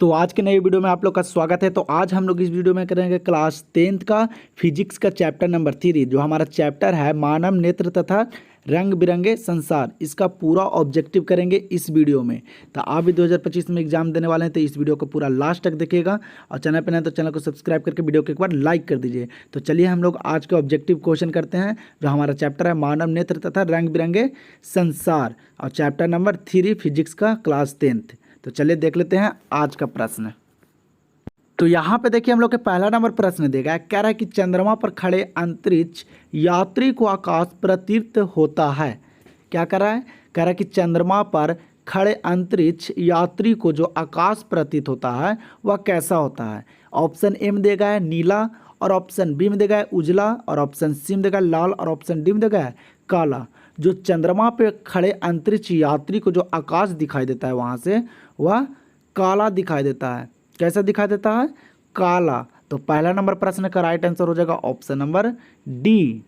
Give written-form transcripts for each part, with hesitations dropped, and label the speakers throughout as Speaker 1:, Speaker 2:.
Speaker 1: तो आज के नए वीडियो में आप लोग का स्वागत है। तो आज हम लोग इस वीडियो में करेंगे क्लास 10th का फिजिक्स का चैप्टर नंबर 3, जो हमारा चैप्टर है मानव नेत्र तथा रंग बिरंगे संसार। इसका पूरा ऑब्जेक्टिव करेंगे इस वीडियो में। तो आप भी 2025 में एग्जाम देने वाले हैं, तो इस वीडियो को पूरा लास्ट तक देखिएगा और चैनल पर नए तो चैनल को सब्सक्राइब करके वीडियो को एक बार लाइक कर दीजिए। तो चलिए हम लोग आज के ऑब्जेक्टिव क्वेश्चन करते हैं, जो हमारा चैप्टर है मानव नेत्र तथा रंग बिरंगे संसार और चैप्टर नंबर 3 फिजिक्स का क्लास 10th। तो चलिए देख लेते हैं आज का प्रश्न। तो यहाँ पे देखिए हम लोग के पहला नंबर प्रश्न देगा है, कह रहा है कि चंद्रमा पर खड़े अंतरिक्ष यात्री को आकाश प्रतीत होता है। क्या कर रहा है? कह रहा है कि चंद्रमा पर खड़े अंतरिक्ष यात्री को जो आकाश प्रतीत होता है वह कैसा होता है। ऑप्शन ए में देगा है नीला, और ऑप्शन बी में देगा है उजला, और ऑप्शन सी में देगा है लाल, और ऑप्शन डी में देगा है काला। जो चंद्रमा पे खड़े अंतरिक्ष यात्री को जो आकाश दिखाई देता है वहाँ से वह काला दिखाई देता है। कैसा दिखाई देता है? काला। तो पहला नंबर प्रश्न का राइट आंसर हो जाएगा ऑप्शन नंबर डी।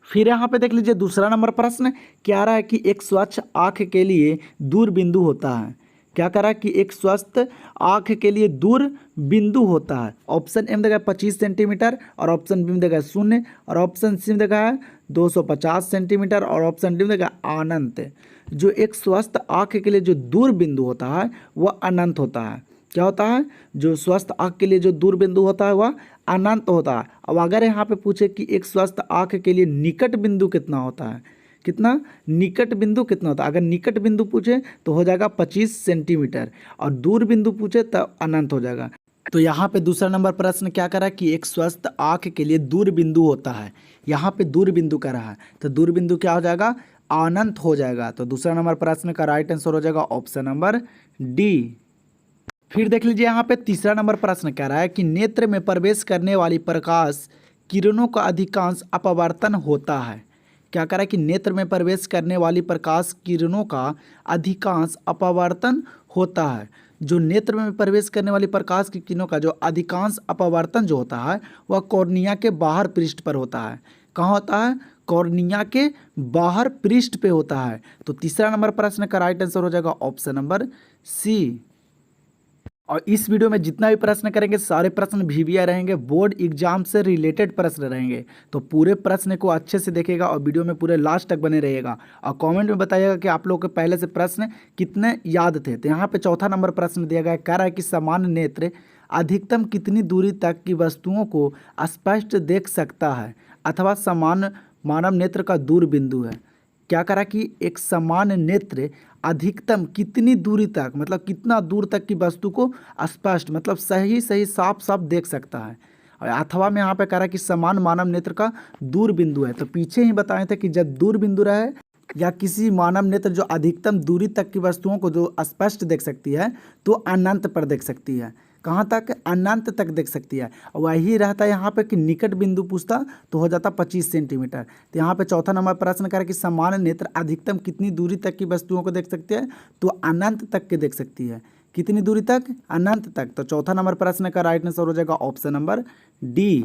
Speaker 1: फिर यहाँ पे देख लीजिए दूसरा नंबर प्रश्न क्या रहा है कि एक स्वच्छ आँख के लिए दूर बिंदु होता है। क्या कह रहा है कि एक स्वस्थ आँख के लिए दूर बिंदु होता है। ऑप्शन ए में देगा 25 सेंटीमीटर, और ऑप्शन बी में देगा 0, और ऑप्शन सी में देगा है 250 सेंटीमीटर, और ऑप्शन डी में देगा अनंत। जो एक स्वस्थ आँख के लिए जो दूर बिंदु होता है वह अनंत होता है। क्या होता है? जो स्वस्थ आँख के लिए जो दूर बिंदु होता है वह अनंत होता है। अब अगर यहाँ पे पूछे कि एक स्वस्थ आँख के लिए निकट बिंदु कितना होता है, कितना निकट बिंदु कितना होता है, अगर निकट बिंदु पूछे तो हो जाएगा 25 सेंटीमीटर, और दूर बिंदु पूछे तो अनंत हो जाएगा। तो यहाँ पे दूसरा नंबर प्रश्न क्या कर रहा है कि एक स्वस्थ आँख के लिए दूर बिंदु होता है। यहाँ पे दूर बिंदु कर रहा है, तो दूर बिंदु क्या हो जाएगा? अनंत हो जाएगा। तो दूसरा नंबर प्रश्न का राइट आंसर हो जाएगा ऑप्शन नंबर डी। फिर देख लीजिए यहाँ पे तीसरा नंबर प्रश्न कह रहा है कि नेत्र में प्रवेश करने वाली प्रकाश किरणों का अधिकांश अपवर्तन होता है। क्या कह रहा है कि नेत्र में प्रवेश करने वाली प्रकाश किरणों का अधिकांश अपवर्तन होता है। जो नेत्र में प्रवेश करने वाली प्रकाश की किरणों का जो अधिकांश अपवर्तन जो होता है वह कॉर्निया के बाहर पृष्ठ पर होता है। कहाँ होता है? कॉर्निया के बाहर पृष्ठ पे होता है। तो तीसरा नंबर प्रश्न का राइट आंसर हो जाएगा ऑप्शन नंबर सी। और इस वीडियो में जितना भी प्रश्न करेंगे सारे प्रश्न VBI रहेंगे, बोर्ड एग्जाम से रिलेटेड प्रश्न रहेंगे। तो पूरे प्रश्न को अच्छे से देखेगा और वीडियो में पूरे लास्ट तक बने रहिएगा, और कमेंट में बताइएगा कि आप लोगों के पहले से प्रश्न कितने याद थे। तो यहाँ पे चौथा नंबर प्रश्न दिया गया है, कह रहा है कि सामान्य नेत्र अधिकतम कितनी दूरी तक की वस्तुओं को स्पष्ट देख सकता है, अथवा सामान्य मानव नेत्र का दूर बिंदु है। क्या करा कि एक सामान्य नेत्र अधिकतम कितनी दूरी तक, मतलब कितना दूर तक की वस्तु को स्पष्ट मतलब सही साफ साफ देख सकता है। और अथवा में यहाँ पे कह रहा है कि समान मानव नेत्र का दूर बिंदु है। तो पीछे ही बताए थे कि जब दूर बिंदु रहे या किसी मानव नेत्र जो अधिकतम दूरी तक की वस्तुओं को जो स्पष्ट देख सकती है तो अनंत पर देख सकती है। कहाँ तक? अनंत तक देख सकती है। वही रहता है यहाँ पे कि निकट बिंदु पूछता तो हो जाता 25 सेंटीमीटर। तो यहाँ पे चौथा नंबर प्रश्न कर कि सामान्य नेत्र अधिकतम कितनी दूरी तक की वस्तुओं को देख सकती है, तो अनंत तक के देख सकती है। कितनी दूरी तक? अनंत तक। तो चौथा नंबर प्रश्न का राइट आंसर हो जाएगा ऑप्शन नंबर डी।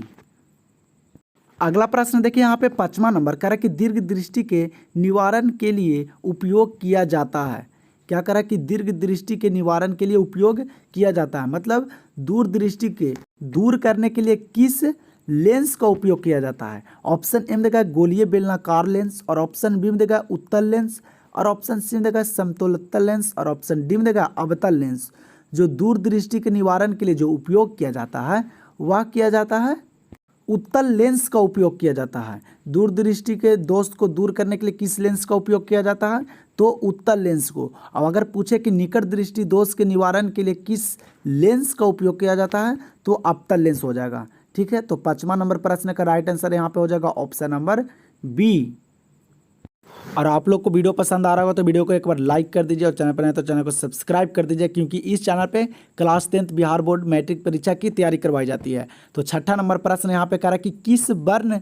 Speaker 1: अगला प्रश्न देखिए यहाँ पे 5वां नंबर कह रहा है कि दीर्घ दृष्टि के निवारण के लिए उपयोग किया जाता है। क्या करा कि दीर्घ दृष्टि के निवारण के लिए उपयोग किया जाता है, मतलब दूर दृष्टि के दूर करने के लिए किस लेंस का उपयोग किया जाता है। ऑप्शन ए में देगा गोलीय बेलनाकार लेंस, और ऑप्शन बी में देगा उत्तल लेंस, और ऑप्शन सी में देगा समतलोत्तल लेंस, और ऑप्शन डी में देगा अवतल लेंस। जो दूर दृष्टि के निवारण के लिए जो उपयोग किया जाता है वह किया जाता है उत्तल लेंस का उपयोग किया जाता है। दूर दृष्टि के दोष को दूर करने के लिए किस लेंस का उपयोग किया जाता है? तो उत्तल लेंस को। अब अगर पूछे कि निकट दृष्टि दोष के निवारण के लिए किस लेंस का उपयोग किया जाता है तो अवतल लेंस हो जाएगा। ठीक है, तो 5वां नंबर प्रश्न का राइट आंसर यहाँ पे हो जाएगा ऑप्शन नंबर बी। और आप लोग को वीडियो पसंद आ रहा होगा तो वीडियो को एक बार लाइक कर दीजिए, और चैनल पर नहीं तो चैनल को सब्सक्राइब कर दीजिए, क्योंकि इस चैनल पे class 10th Bihar board matric परीक्षा की तैयारी करवाई जाती है। तो छठा नंबर प्रश्न यहाँ पे कह रहा है कि किस वर्ण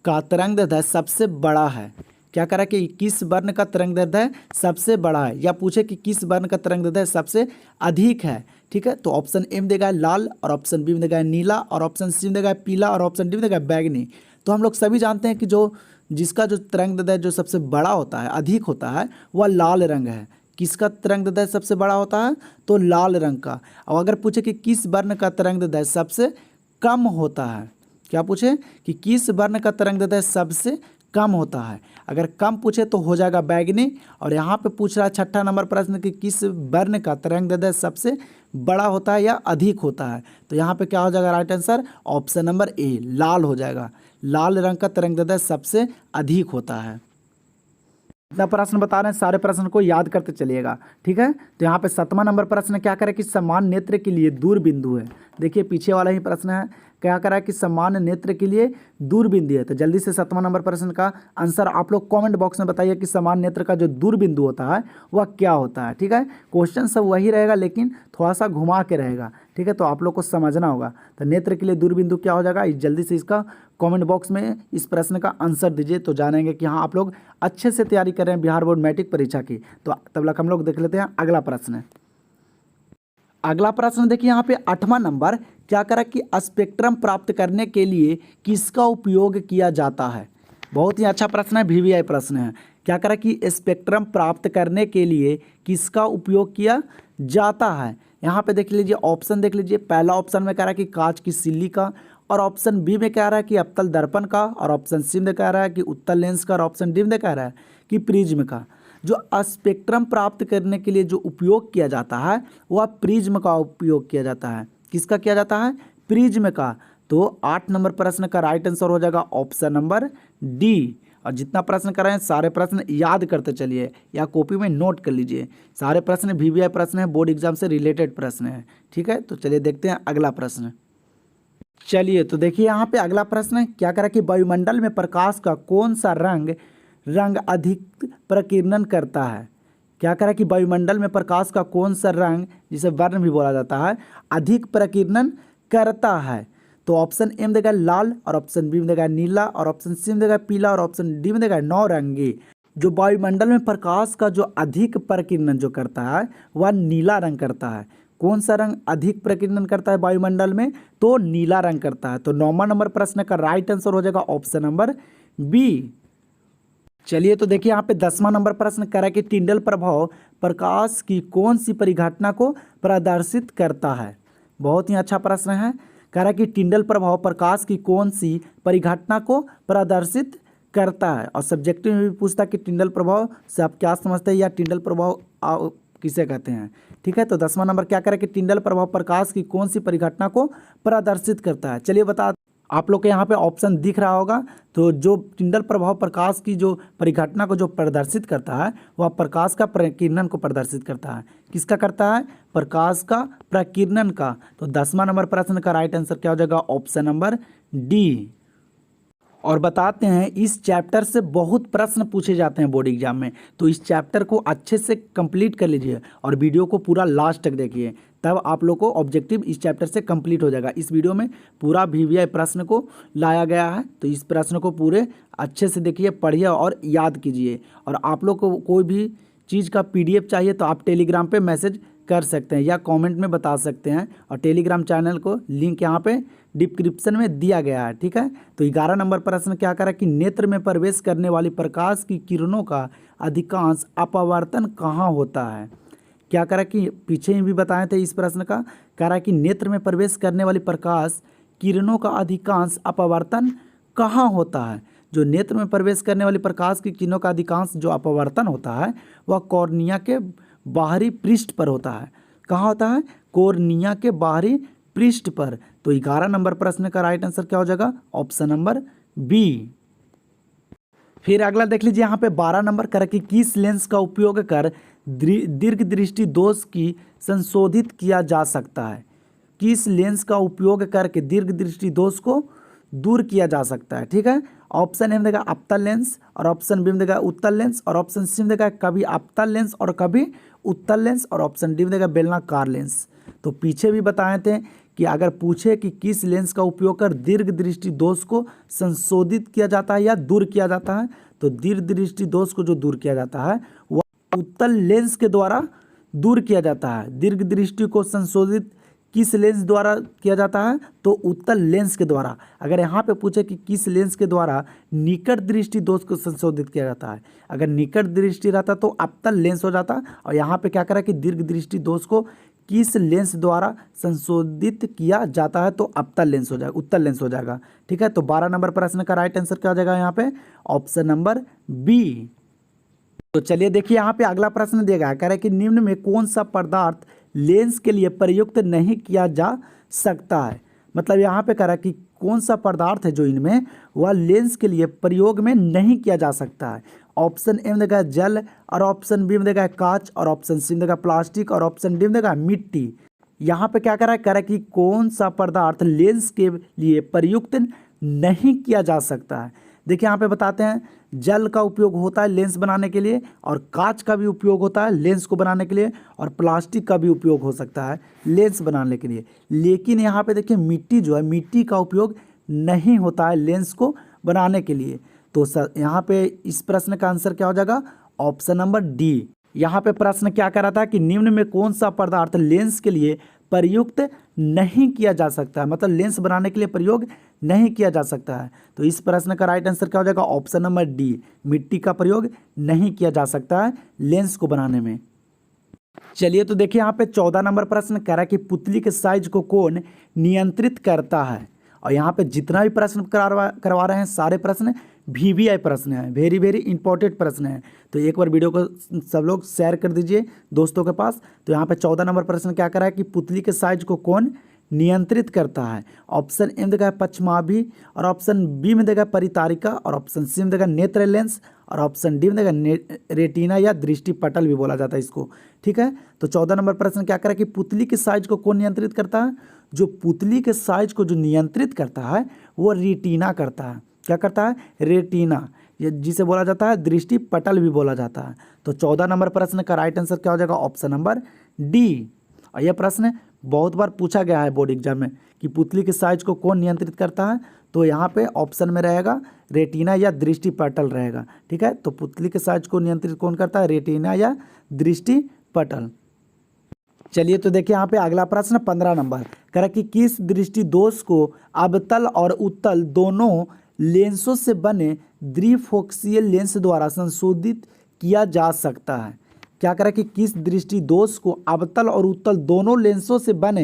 Speaker 1: का तरंगदैर्ध्य सबसे बड़ा है। क्या कह रहा है कि किस वर्ण का तरंगदैर्ध्य सबसे बड़ा है, या पूछे कि किस वर्ण का तरंगदैर्ध्य सबसे अधिक है। ठीक है, तो ऑप्शन ए में देगा लाल, और ऑप्शन बी में देगा नीला, और ऑप्शन सी में देगा पीला, और ऑप्शन डी में देगा बैगनी। तो हम लोग सभी जानते हैं कि जिसका जो तरंगदैर्ध्य जो सबसे बड़ा होता है, अधिक होता है, वह लाल रंग है। किसका तरंगदैर्घ्य सबसे बड़ा होता है? तो लाल रंग का। और अगर पूछे कि किस वर्ण का तरंगदैर्घ्य सबसे कम होता है, क्या पूछे कि किस वर्ण का तरंगदैर्घ्य सबसे कम होता है, अगर कम पूछे तो हो जाएगा बैगनी। और यहाँ पे पूछ रहा है 6ठा नंबर प्रश्न कि किस वर्ण का तरंगदैर्घ्य सबसे बड़ा होता है या अधिक होता है, तो यहाँ पे क्या हो जाएगा right answer? Option number A, लाल हो जाएगा। लाल रंग का तरंगदैर्घ्य सबसे अधिक होता है। इतना प्रश्न बता रहे हैं, सारे प्रश्न को याद करते चलिएगा, ठीक है। तो यहाँ पे 7वां नंबर प्रश्न क्या करे कि समान नेत्र के लिए दूर बिंदु है। देखिए पीछे वाला ही प्रश्न है, क्या करा कि समान नेत्र के लिए दूर बिंदु है। तो जल्दी से 7वां नंबर प्रश्न का आंसर आप लोग कमेंट बॉक्स में बताइए कि समान नेत्र का जो दूर बिंदु होता है वह क्या होता है, ठीक है। क्वेश्चन सब वही रहेगा लेकिन थोड़ा सा घुमा के रहेगा, ठीक है, तो आप लोग को समझना होगा। तो नेत्र के लिए दूर बिंदु क्या हो जाएगा, जल्दी से इसका कमेंट बॉक्स में इस प्रश्न का आंसर दीजिए, तो जानेंगे कि हाँ आप लोग अच्छे से तैयारी कर रहे हैं बिहार बोर्ड मैट्रिक परीक्षा की। तो तब तक हम लोग देख लेते हैं अगला प्रश्न। अगला प्रश्न देखिए यहाँ पे 8वां नंबर, क्या करा कि स्पेक्ट्रम प्राप्त करने के लिए किसका उपयोग किया जाता है। बहुत ही अच्छा प्रश्न है, वीवीआई प्रश्न है। क्या करा कि स्पेक्ट्रम प्राप्त करने के लिए किसका उपयोग किया जाता है। यहाँ पे देख लीजिए ऑप्शन देख लीजिए। पहला ऑप्शन में कह रहा है कि कांच की सिल्ली का, और ऑप्शन बी में कह रहा है कि अवतल दर्पण का, और ऑप्शन सी में कह रहा है कि उत्तल लेंस का, और ऑप्शन डी में कह रहा है कि प्रिज्म का। जो स्पेक्ट्रम प्राप्त करने के लिए जो उपयोग किया जाता है वह प्रिज्म का उपयोग किया जाता है। किसका किया जाता है? प्रिज्म का। तो 8 नंबर प्रश्न का राइट आंसर हो जाएगा ऑप्शन नंबर डी। और जितना प्रश्न कर रहे हैं सारे प्रश्न याद करते चलिए या कॉपी में नोट कर लीजिए। सारे प्रश्न वीवीआई प्रश्न है, बोर्ड एग्जाम से रिलेटेड प्रश्न है, ठीक है। तो चलिए देखते हैं अगला प्रश्न। चलिए तो देखिए यहाँ पे अगला प्रश्न क्या करा कि वायुमंडल में प्रकाश का कौन सा रंग अधिक प्रकीर्णन करता है। क्या करा कि वायुमंडल में प्रकाश का कौन सा रंग, जिसे वर्ण भी बोला जाता है, अधिक प्रकीर्णन करता है। तो ऑप्शन ए में देगा लाल, और ऑप्शन बी में देगा नीला, और ऑप्शन सी में देगा पीला, और ऑप्शन डी में देगा नौरंगी। जो वायुमंडल में प्रकाश का जो अधिक प्रकीर्णन जो करता है वह नीला रंग करता है। कौन सा रंग अधिक प्रकीर्णन करता है वायुमंडल में? तो नीला रंग करता है। तो 9वां नंबर प्रश्न का राइट आंसर हो जाएगा ऑप्शन नंबर बी। चलिए तो देखिए यहाँ पे 10वां नंबर प्रश्न कह रहा है कि टिंडल प्रभाव प्रकाश की कौन सी परिघटना को प्रदर्शित करता है। बहुत ही अच्छा प्रश्न है। कह रहा है कि टिंडल प्रभाव प्रकाश की कौन सी परिघटना को प्रदर्शित करता है। और सब्जेक्टिव में भी पूछता है कि टिंडल प्रभाव से आप क्या समझते हैं या टिंडल प्रभाव किसे कहते हैं, ठीक है। तो 10वां नंबर क्या करें कि टिंडल प्रभाव प्रकाश की कौन सी परिघटना को प्रदर्शित करता है। चलिए बता, आप लोग के यहाँ पे ऑप्शन दिख रहा होगा। तो जो टिंडल प्रभाव प्रकाश की जो परिघटना को जो प्रदर्शित करता है वह प्रकाश का प्रकीर्णन को प्रदर्शित करता है। किसका करता है? प्रकाश का प्रकीर्णन का। तो 10वां नंबर प्रश्न का राइट आंसर क्या हो जाएगा? Option number D. और बताते हैं इस चैप्टर से बहुत प्रश्न पूछे जाते हैं बोर्ड एग्जाम में, तो इस चैप्टर को अच्छे से कंप्लीट कर लीजिए और वीडियो को पूरा लास्ट तक देखिए, तब आप लोग को ऑब्जेक्टिव इस चैप्टर से कंप्लीट हो जाएगा। इस वीडियो में पूरा वीवीआई प्रश्न को लाया गया है, तो इस प्रश्न को पूरे अच्छे से देखिए, पढ़िए और याद कीजिए। और आप लोग को कोई भी चीज़ का PDF चाहिए तो आप टेलीग्राम पे मैसेज कर सकते हैं या कमेंट में बता सकते हैं। और टेलीग्राम चैनल को लिंक यहाँ पे डिस्क्रिप्शन में दिया गया है, ठीक है। तो 11 नंबर प्रश्न क्या करा कि नेत्र में प्रवेश करने वाली प्रकाश की किरणों का अधिकांश अपवर्तन कहाँ होता है। क्या करा कि पीछे ही भी बताए थे इस प्रश्न का, कह रहा है कि नेत्र में प्रवेश करने वाली प्रकाश किरणों का अधिकांश अपवर्तन कहाँ होता है। जो नेत्र में प्रवेश करने वाली प्रकाश की किरणों का अधिकांश जो अपवर्तन होता है वह कॉर्निया के बाहरी पृष्ठ पर होता है। कहाँ होता है? कॉर्निया के बाहरी पृष्ठ पर। तो 11 नंबर प्रश्न का राइट आंसर क्या हो जाएगा? Option number B. फिर अगला देख लीजिए यहाँ पे 12 नंबर कर कि किस लेंस का उपयोग कर दीर्घ दृष्टि दोष की संशोधित किया जा सकता है। किस लेंस का उपयोग करके दीर्घ दृष्टि दोष को दूर किया जा सकता है, ठीक है। ऑप्शन ए में देगा अवतल लेंस, और ऑप्शन बी में देगा उत्तल लेंस, और ऑप्शन सी में देगा कभी अवतल लेंस और कभी उत्तल लेंस, और ऑप्शन डी में देगा बेलनाकार लेंस। तो पीछे भी बताए थे कि अगर पूछे कि किस लेंस का उपयोग कर दीर्घ दृष्टि दोष को संशोधित किया जाता है या दूर किया जाता है, तो दीर्घ दृष्टि दोष को जो दूर किया जाता है वह उत्तल लेंस के द्वारा दूर किया जाता है। दीर्घ दृष्टि को संशोधित किस लेंस द्वारा किया जाता है, तो उत्तल लेंस के द्वारा। अगर यहाँ पे पूछे कि किस लेंस के द्वारा निकट दृष्टि दोष को संशोधित किया जाता है, अगर निकट दृष्टि रहता तो अवतल लेंस हो जाता, और यहाँ पे क्या करा कि दीर्घ दृष्टि दोष को किस लेंस द्वारा संशोधित किया जाता है, तो अवतल लेंस हो जाएगा, उत्तल लेंस हो जाएगा। ठीक है, तो 12 नंबर प्रश्न का राइट आंसर क्या हो जाएगा यहाँ पे, ऑप्शन नंबर बी। तो चलिए देखिए यहाँ पे अगला प्रश्न दिया गया है, कह रहा है कि निम्न में कौन सा पदार्थ लेंस के लिए प्रयुक्त नहीं किया जा सकता है। मतलब यहाँ पे कह रहा है कि कौन सा पदार्थ है जो इनमें वह लेंस के लिए प्रयोग में नहीं किया जा सकता है। ऑप्शन ए में देगा जल, और ऑप्शन बी में देगा कांच, और ऑप्शन सी में देगा प्लास्टिक, और ऑप्शन डी में देगा मिट्टी। यहाँ पे क्या कह रहा है कि कौन सा पदार्थ लेंस के लिए प्रयुक्त नहीं किया जा सकता है। देखिए यहाँ पे बताते हैं, जल का उपयोग होता है लेंस बनाने के लिए, और कांच का भी उपयोग होता है लेंस को बनाने के लिए, और प्लास्टिक का भी उपयोग हो सकता है लेंस बनाने के लिए। लेकिन यहाँ पे देखिए मिट्टी जो है, मिट्टी का उपयोग नहीं होता है लेंस को बनाने के लिए। तो यहाँ पे इस प्रश्न का आंसर क्या हो जाएगा, ऑप्शन नंबर डी। यहाँ पे प्रश्न क्या कर रहा था कि निम्न में कौन सा पदार्थ लेंस के लिए प्रयुक्त नहीं किया जा सकता है, मतलब लेंस बनाने के लिए प्रयोग नहीं किया जा सकता है। तो इस प्रश्न का राइट आंसर क्या हो जाएगा, ऑप्शन नंबर डी, मिट्टी का प्रयोग नहीं किया जा सकता है लेंस को बनाने में। चलिए तो देखिए यहाँ पे 14 नंबर प्रश्न कह रहा है कि पुतली के साइज को कौन नियंत्रित करता है। और यहाँ पे जितना भी प्रश्न करवा रहे हैं सारे प्रश्न VVI प्रश्न है, वेरी वेरी इंपॉर्टेंट प्रश्न है। तो एक बार वीडियो को सब लोग शेयर कर दीजिए दोस्तों के पास। तो यहाँ पे 14 नंबर प्रश्न क्या कर रहा है कि पुतली के साइज को कौन नियंत्रित करता है। ऑप्शन ए में देगा पश्चमाभि, और ऑप्शन बी में देगा परितारिका, और ऑप्शन सी में देगा नेत्र लेंस, और ऑप्शन डी में देगा रेटिना या दृष्टि पटल भी बोला जाता है इसको। ठीक है, तो 14 नंबर प्रश्न क्या कर रहा है कि पुतली के साइज को कौन नियंत्रित करता है। जो पुतली के साइज को जो नियंत्रित करता है वो रेटिना करता है। क्या करता है, रेटिना, ये जिसे बोला जाता है दृष्टि पटल भी बोला जाता है। तो 14 नंबर प्रश्न का राइट आंसर क्या हो जाएगा, ऑप्शन नंबर डी। और यह प्रश्न बहुत बार पूछा गया है बोर्ड एग्जाम में कि पुतली के साइज को कौन नियंत्रित करता है। तो यहाँ पे ऑप्शन में रहेगा रेटिना या दृष्टि पटल रहेगा। ठीक है, तो पुतली के साइज को नियंत्रित कौन करता है, रेटिना या दृष्टि पटल। चलिए तो देखिए यहाँ पे अगला प्रश्न 15 नंबर कह रहा है कि किस दृष्टि दोष को अवतल और उत्तल दोनों लेंसों से बने द्विफोकसीय लेंस द्वारा संशोधित किया जा सकता है। क्या करें कि किस दृष्टि दोष को अवतल और उत्तल दोनों लेंसों से बने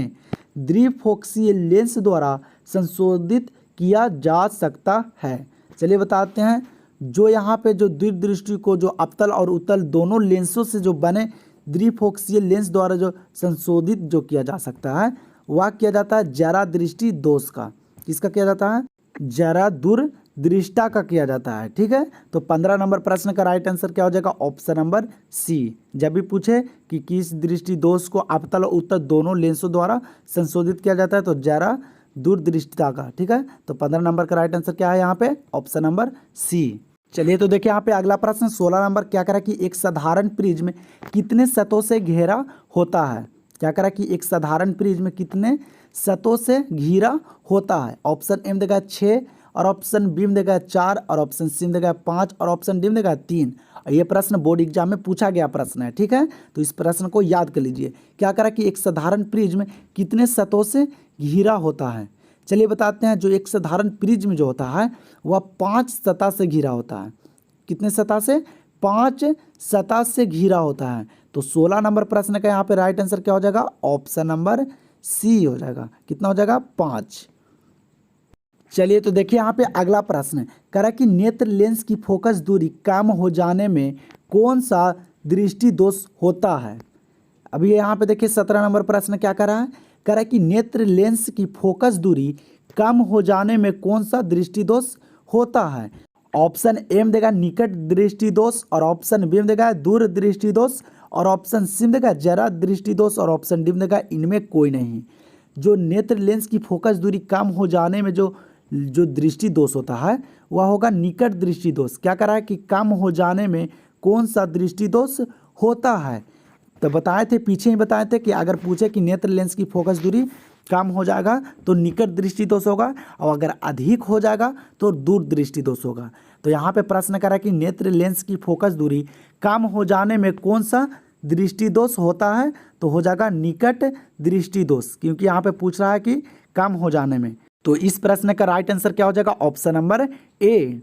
Speaker 1: द्विफोकसीय लेंस द्वारा संशोधित किया जा सकता है। चलिए बताते हैं, जो यहाँ पे जो द्विदृष्टि को जो अवतल और उत्तल दोनों लेंसों से जो बने द्विफोकसीय लेंस द्वारा जो संशोधित जो किया जा सकता है वह किया जाता है जरा दृष्टि दोष का। किसका किया जाता है, जरा दूरदृष्टा का किया जाता है। ठीक है, तो 15 नंबर प्रश्न का राइट आंसर क्या हो जाएगा, ऑप्शन नंबर सी। जब भी पूछे कि किस दृष्टि दोष को अवतल और उत्तल दोनों लेंसों द्वारा संशोधित किया जाता है तो जरा दूरदृष्टा का। ठीक है, तो 15 नंबर का राइट आंसर क्या है यहाँ पे, ऑप्शन नंबर सी। चलिए तो देखिए यहाँ पे अगला प्रश्न 16 नंबर क्या करा कि एक साधारण प्रिज्म कितने सतहों से घेरा होता है। क्या करा कि एक साधारण प्रिज्म कितने सतहों से घिरा होता है। ऑप्शन ए में देगा 6, और ऑप्शन बी में देगा 4, और ऑप्शन सी में देगा 5, और ऑप्शन डी में देगा 3। और ये प्रश्न बोर्ड एग्जाम में पूछा गया प्रश्न है। ठीक है, तो इस प्रश्न को याद कर लीजिए। क्या करा कि एक साधारण प्रिज्म कितने सतहों से घिरा होता है। चलिए बताते हैं, जो एक साधारण प्रिज्म जो होता है वह 5 सतह से घिरा होता है। कितने सतह से, 5 सतह से घिरा होता है। तो 16 नंबर प्रश्न का यहाँ पे राइट आंसर क्या हो जाएगा, ऑप्शन नंबर सी हो जाएगा। कितना हो जाएगा, 5। चलिए तो देखिए यहाँ पे अगला प्रश्न कह रहा है कि नेत्र लेंस की फोकस दूरी कम हो जाने में कौन सा दृष्टि दोष होता है। अभी यहाँ पे देखिए 17 नंबर प्रश्न क्या कर रहा है, कह रहा है कि नेत्र लेंस की फोकस दूरी कम हो जाने में कौन सा दृष्टि दोष होता है। ऑप्शन ए में देगा निकट दृष्टि दोष, और ऑप्शन बी में देगा दूर दृष्टि दोष, और ऑप्शन सी में देगा जरा दृष्टि दोष, और ऑप्शन डी में देगा इनमें कोई नहीं। जो नेत्र लेंस की फोकस दूरी कम हो जाने में जो दृष्टि दोष होता है वह होगा निकट दृष्टि दोष। क्या कह रहा है कि कम हो जाने में कौन सा दृष्टि दोष होता है। तो बताए थे, पीछे ही बताए थे कि अगर पूछे कि नेत्र लेंस की फोकस दूरी कम हो जाएगा तो निकट दृष्टि दोष होगा, और अगर अधिक हो जाएगा तो दूर दृष्टि दोष होगा। तो यहाँ पे प्रश्न कर रहा है कि नेत्र लेंस की फोकस दूरी कम हो जाने में कौन सा दृष्टि दोष होता है तो हो जाएगा निकट दृष्टि दोष, क्योंकि यहाँ पे पूछ रहा है कि कम हो जाने में। तो इस प्रश्न का राइट आंसर क्या हो जाएगा? ऑप्शन नंबर ए।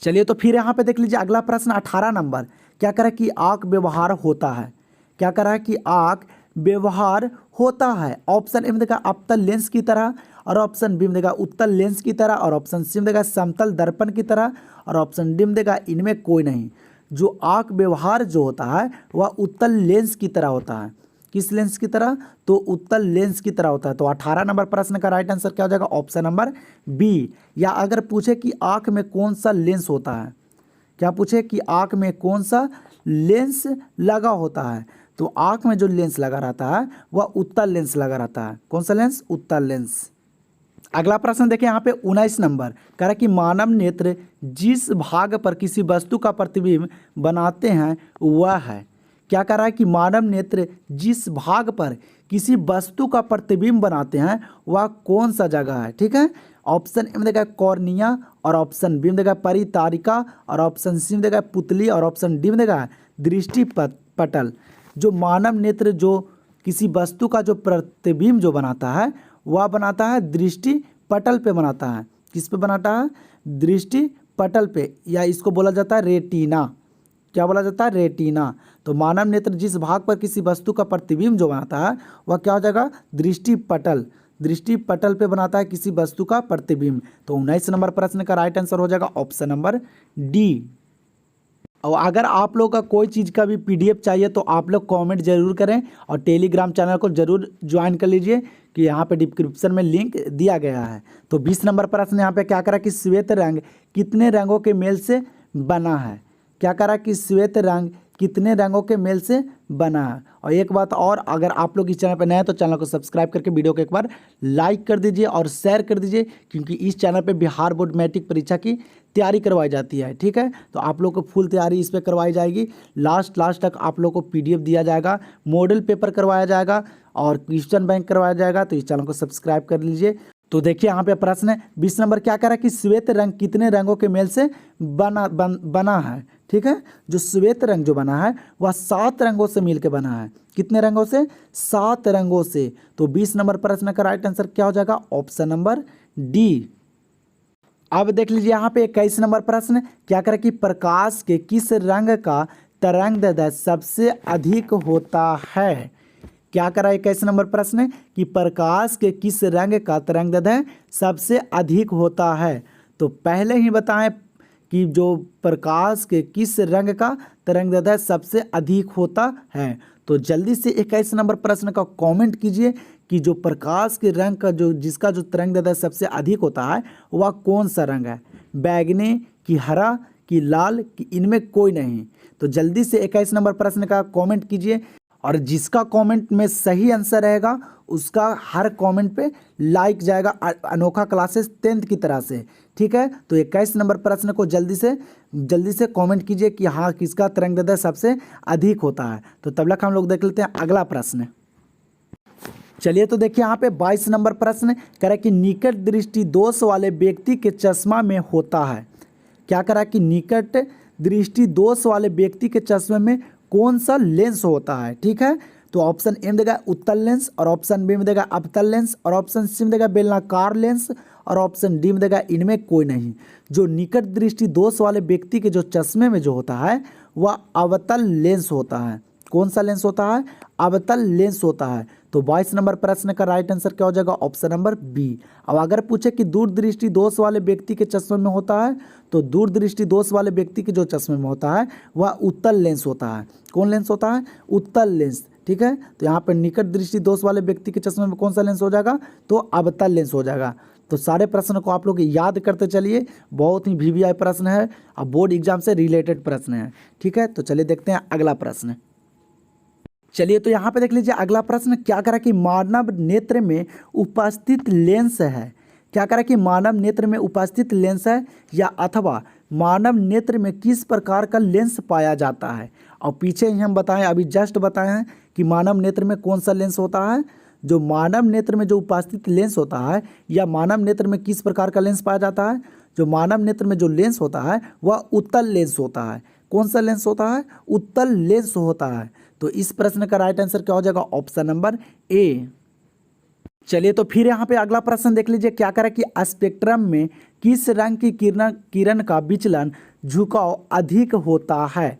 Speaker 1: चलिए तो फिर यहाँ पे देख लीजिए अगला प्रश्न 18 नंबर। क्या कह रहा है कि आंख व्यवहार होता है। क्या कह रहा है कि आंख व्यवहार होता है। ऑप्शन ए में देगा अवतल लेंस की तरह, और ऑप्शन बी में देगा उत्तल लेंस की तरह, और ऑप्शन सी में देगा समतल दर्पण की तरह, और ऑप्शन डी में देगा इनमें कोई नहीं। जो आंख व्यवहार जो होता है वह उत्तल लेंस की तरह होता है। किस लेंस की तरह? तो उत्तल लेंस की तरह होता है। तो 18 नंबर प्रश्न का राइट आंसर क्या हो जाएगा? Option number B. या अगर पूछे कि आंख में कौन सा लेंस होता है, क्या पूछे कि आंख में कौन सा लेंस लगा होता है, तो आंख में जो लेंस लगा रहता है वह उत्तल लेंस लगा रहता है। कौन सा लेंस? उत्तल लेंस। अगला प्रश्न देखिए यहाँ पे 19 नंबर। कह रहा है कि मानव नेत्र जिस भाग पर किसी वस्तु का प्रतिबिंब बनाते हैं वह है। क्या कह रहा है कि मानव नेत्र जिस भाग पर किसी वस्तु का प्रतिबिंब बनाते हैं वह कौन सा जगह है? ठीक है, ऑप्शन ए में देगा कॉर्निया, और ऑप्शन बी में देगा परितारिका, और ऑप्शन सी में देगा पुतली, और ऑप्शन डी में देगा दृष्टि पटल। जो मानव नेत्र जो किसी वस्तु का जो प्रतिबिंब जो बनाता है वह बनाता है दृष्टि पटल पे बनाता है। किस पे बनाता है? दृष्टि पटल पे, या इसको बोला जाता है रेटिना। क्या बोला जाता है? रेटिना। तो मानव नेत्र जिस भाग पर किसी वस्तु का प्रतिबिंब जो बनाता है वह क्या हो जाएगा? दृष्टि पटल। दृष्टि पटल पे बनाता है किसी वस्तु का प्रतिबिंब। तो 19 नंबर प्रश्न का राइट आंसर हो जाएगा ऑप्शन नंबर डी। और अगर आप लोग का कोई चीज़ का भी पीडीएफ चाहिए तो आप लोग कमेंट जरूर करें, और टेलीग्राम चैनल को जरूर ज्वाइन कर लीजिए, कि यहाँ पे डिस्क्रिप्शन में लिंक दिया गया है। तो 20 नंबर प्रश्न यहाँ पे क्या करा कि श्वेत रंग कितने रंगों के मेल से बना है। क्या करा कि श्वेत रंग कितने रंगों के मेल से बना है। और एक बात और, अगर आप लोग इस चैनल पर नए हैं तो चैनल को सब्सक्राइब करके वीडियो को एक बार लाइक कर दीजिए और शेयर कर दीजिए, क्योंकि इस चैनल पे बिहार बोर्ड मैट्रिक परीक्षा की तैयारी करवाई जाती है। ठीक है, तो आप लोग को फुल तैयारी इस पर करवाई जाएगी। लास्ट तक आप लोग को पीडीएफ दिया जाएगा, मॉडल पेपर करवाया जाएगा, और क्वेश्चन बैंक करवाया जाएगा। तो इस चैनल को सब्सक्राइब कर लीजिए। तो देखिए यहाँ पे प्रश्न है 20 नंबर। क्या कह रहा है कि श्वेत रंग कितने रंगों के मेल से बना है। ठीक है, जो श्वेत रंग जो बना है वह 7 रंगों से मिल के बना है। कितने रंगों से? 7 रंगों से। तो 20 नंबर प्रश्न का राइट आंसर क्या हो जाएगा? Option number D. अब देख लीजिए यहाँ पे 21 नंबर प्रश्न। क्या कह रहा है कि प्रकाश के किस रंग का तरंगदैर्ध्य सबसे अधिक होता है। क्या कह रहा है 21 नंबर प्रश्न कि प्रकाश के किस रंग का तरंगदैर्ध्य सबसे अधिक होता है। तो पहले ही बताएं कि जो प्रकाश के किस रंग का तरंगदैर्ध्य सबसे अधिक होता है। तो जल्दी से 21 नंबर प्रश्न का कमेंट कीजिए कि जो प्रकाश के रंग का जो जिसका जो तरंगदैर्ध्य सबसे अधिक होता है वह कौन सा रंग है। बैगनी, कि हरा, कि लाल, कि इनमें कोई नहीं। तो जल्दी से 21 नंबर प्रश्न का कमेंट कीजिए, और जिसका कमेंट में सही आंसर रहेगा उसका हर कमेंट पे लाइक जाएगा अनोखा क्लासेस 10th की तरह से। ठीक है, तो 21 नंबर प्रश्न को जल्दी से कमेंट कीजिए कि हाँ किसका तरंगदैर्ध्य सबसे अधिक होता है। तो तब तक हम लोग देख लेते हैं अगला प्रश्न। चलिए तो देखिए यहाँ पे 22 नंबर प्रश्न कह रहा है कि निकट दृष्टि दोष वाले व्यक्ति के चश्मा में होता है। क्या कह रहा है कि निकट दृष्टि दोष वाले व्यक्ति के चश्मे में कौन सा लेंस होता है। ठीक है, तो ऑप्शन ए में देगा उत्तल लेंस, और ऑप्शन बी में देगा अवतल लेंस, और ऑप्शन सी में देगा बेलनाकार लेंस, और ऑप्शन डी में देगा इनमें कोई नहीं। जो निकट दृष्टि दोष वाले व्यक्ति के जो चश्मे में जो होता है वह अवतल लेंस होता है। कौन सा लेंस होता है? अवतल लेंस होता है। तो 22 नंबर प्रश्न का राइट आंसर क्या हो जाएगा? Option number B. अब अगर पूछे कि दूरदृष्टि दोष वाले व्यक्ति के चश्मे में होता है, तो दूरदृष्टि दोष वाले व्यक्ति के जो चश्मे में होता है वह उत्तल लेंस होता है। कौन लेंस होता है? उत्तल लेंस। ठीक है, तो यहाँ पर निकट दृष्टि दोष वाले व्यक्ति के चश्मे में कौन सा लेंस हो जाएगा? तो अवतल लेंस हो जाएगा। तो सारे प्रश्न को आप लोग याद करते चलिए, बहुत ही वीवीआई प्रश्न है और बोर्ड एग्जाम से रिलेटेड प्रश्न है। ठीक है, तो चलिए देखते हैं अगला प्रश्न। चलिए तो यहाँ पे देख लीजिए अगला प्रश्न क्या करा कि मानव नेत्र में उपस्थित लेंस है। क्या करा कि मानव नेत्र में उपस्थित लेंस है, या अथवा मानव नेत्र में किस प्रकार का लेंस पाया जाता है। और पीछे ही हम बताएं, अभी जस्ट बताए हैं कि मानव नेत्र में कौन सा लेंस होता है। जो मानव नेत्र में जो उपस्थित लेंस होता है, या मानव नेत्र में किस प्रकार का लेंस पाया जाता है। जो मानव नेत्र में जो लेंस होता है वह उत्तल लेंस होता है। कौन सा लेंस होता है? उत्तल लेंस होता है। तो इस प्रश्न का राइट आंसर क्या हो जाएगा? ऑप्शन नंबर ए। चलिए तो फिर यहाँ पे अगला प्रश्न देख लीजिए, क्या करें कि स्पेक्ट्रम में किस रंग की किरण का विचलन झुकाव अधिक होता है?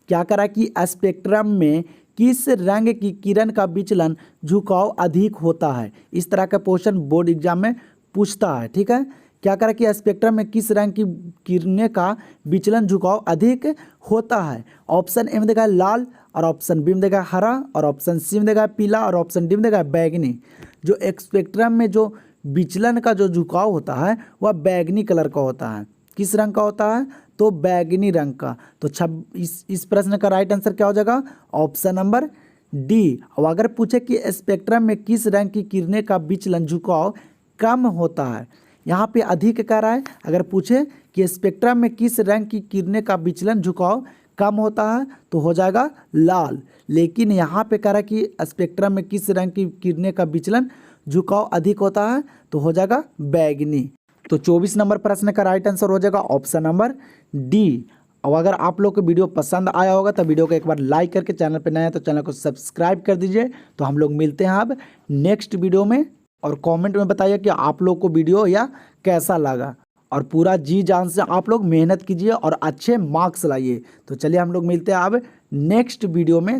Speaker 1: क्या करें कि स्पेक्ट्रम में किस रंग की किरण का विचलन झुकाव अधिक होता है? इस तरह का क्वेश्चन बोर्ड एग्जाम में पूछता है, ठीक है। क्या करें कि स्पेक्ट्रम में किस रंग की किरणें का विचलन झुकाव अधिक होता है? ऑप्शन ए में देगा लाल, और ऑप्शन बी में देगा हरा, और ऑप्शन सी में देगा पीला, और ऑप्शन डी में देगा बैगनी। जो स्पेक्ट्रम में जो विचलन का जो झुकाव होता है वह बैगनी कलर का होता है। किस रंग का होता है? तो बैगनी रंग का। तो इस प्रश्न का राइट आंसर क्या हो जाएगा? Option number D. और अगर पूछे कि स्पेक्ट्रम में किस रंग की किरणें का विचलन झुकाव कम होता है, यहाँ पे अधिक कह रहा है। अगर पूछे कि स्पेक्ट्रम में किस रंग की किरणें का विचलन झुकाव कम होता है तो हो जाएगा लाल। लेकिन यहाँ पे कह रहा है कि स्पेक्ट्रम में किस रंग की किरणें का विचलन झुकाव अधिक होता है तो हो जाएगा बैगनी। तो 24 नंबर प्रश्न का राइट आंसर हो जाएगा ऑप्शन नंबर डी। और अगर आप लोग को वीडियो पसंद आया होगा तो वीडियो को एक बार लाइक करके, चैनल पर नया है तो चैनल को सब्सक्राइब कर दीजिए। तो हम लोग मिलते हैं अब नेक्स्ट वीडियो में, और कमेंट में बताइए कि आप लोग को वीडियो या कैसा लगा, और पूरा जी जान से आप लोग मेहनत कीजिए और अच्छे मार्क्स लाइए। तो चलिए हम लोग मिलते हैं अब नेक्स्ट वीडियो में।